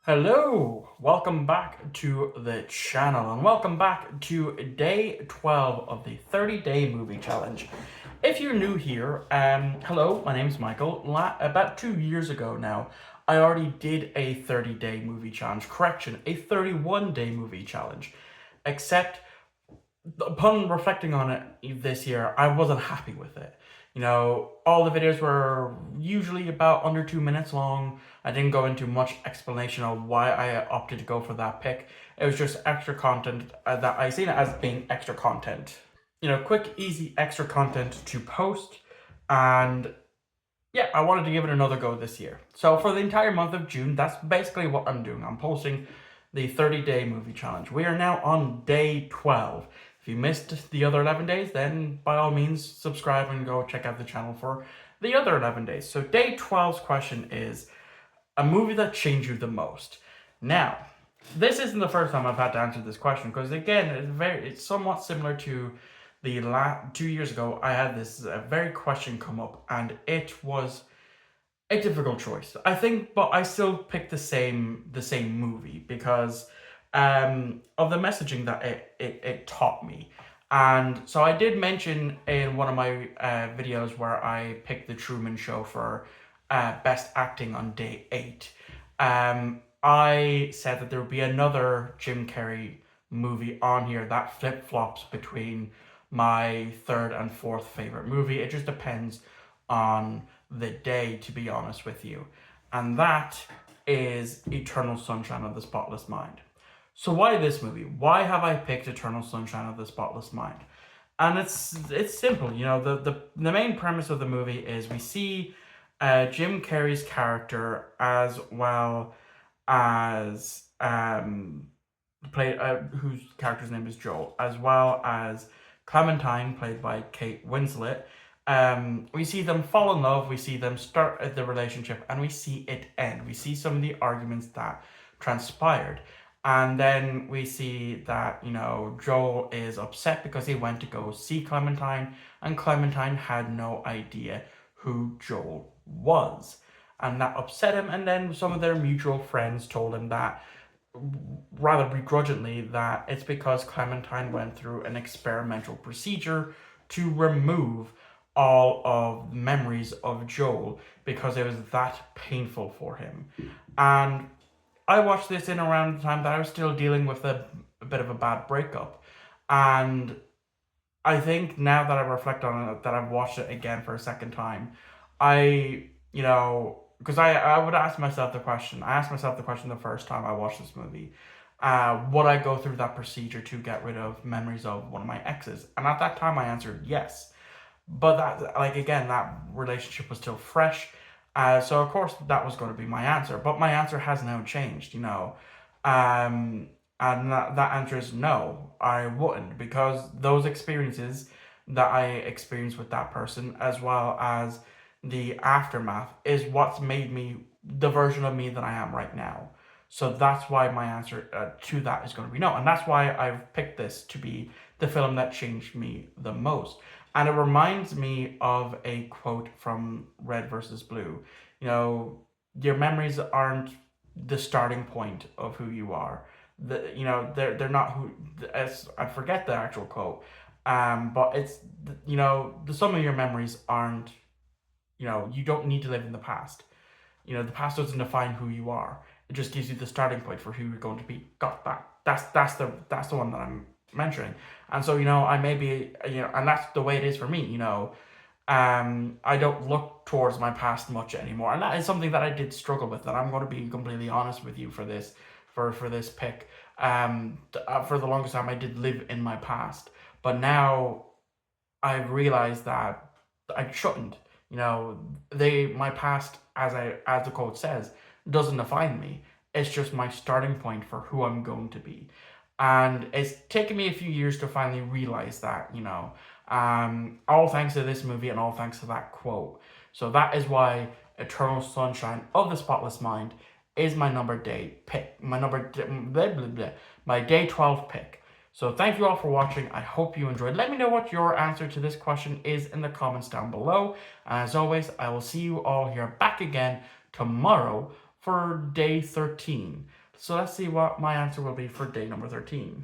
Hello, welcome back to the channel and welcome back to day 12 of the 30-day movie challenge. If you're new here, hello, my name's Michael. About 2 years ago now, I already did a 30-day movie challenge. Correction, a 31-day movie challenge. Except, upon reflecting on it this year, I wasn't happy with it. All the videos were usually about under 2 minutes long. I didn't go into much explanation of why I opted to go for that pick. It was just extra content that I seen it as being extra content. Quick, easy extra content to post. And yeah, I wanted to give it another go this year. So for the entire month of June, that's basically what I'm doing. I'm posting the 30-day movie challenge. We are now on day 12. If you missed the other 11 days, then by all means, subscribe and go check out the channel for the other 11 days. So day 12's question is, a movie that changed you the most. Now, this isn't the first time I've had to answer this question, because again, it's somewhat similar to the 2 years ago. I had this very question come up, and it was a difficult choice, I think, but I still picked the same movie because of the messaging that it taught me. And so I did mention in one of my videos where I picked The Truman Show for best acting on day 8. I said that there would be another Jim Carrey movie on here that flip-flops between my third and fourth favorite movie. It just depends on the day, to be honest with you. And that is Eternal Sunshine of the Spotless Mind. So why this movie? Why have I picked Eternal Sunshine of the Spotless Mind? And it's simple. The main premise of the movie is we see Jim Carrey's character, as well as whose character's name is Joel, as well as Clementine, played by Kate Winslet. We see them fall in love, we see them start the relationship, and we see it end. We see some of the arguments that transpired. And then we see that, Joel is upset because he went to go see Clementine, and Clementine had no idea who Joel was. And that upset him, and then some of their mutual friends told him that, rather begrudgingly, that it's because Clementine went through an experimental procedure to remove all of the memories of Joel because it was that painful for him. And I watched this in around the time that I was still dealing with a bit of a bad breakup. And I think now that I reflect on it, that I've watched it again for a second time, because I would ask myself the question. I asked myself the question the first time I watched this movie. Would I go through that procedure to get rid of memories of one of my exes? And at that time I answered yes. But that relationship was still fresh. So of course that was going to be my answer. But my answer has now changed, and that answer is no, I wouldn't, because those experiences that I experienced with that person, as well as the aftermath, is what's made me the version of me that I am right now. So that's why my answer to that is going to be no. And that's why I've picked this to be the film that changed me the most. And it reminds me of a quote from Red versus Blue. Your memories aren't the starting point of who you are. They're not who. As I forget the actual quote, but it's the sum of your memories aren't. You don't need to live in the past. The past doesn't define who you are. It just gives you the starting point for who you're going to be. Got that? That's the one that I'm mentioning. And so I may be and that's the way it is for me. I don't look towards my past much anymore, and that is something that I did struggle with. And I'm going to be completely honest with you for this pick. For the longest time, I did live in my past, but now I've realized that I shouldn't. My past, as the quote says, doesn't define me. It's just my starting point for who I'm going to be. And it's taken me a few years to finally realize that, all thanks to this movie and all thanks to that quote. So that is why Eternal Sunshine of the Spotless Mind is my my day 12 pick. So thank you all for watching. I hope you enjoyed. Let me know what your answer to this question is in the comments down below. And as always, I will see you all here back again tomorrow for day 13. So let's see what my answer will be for day number 13.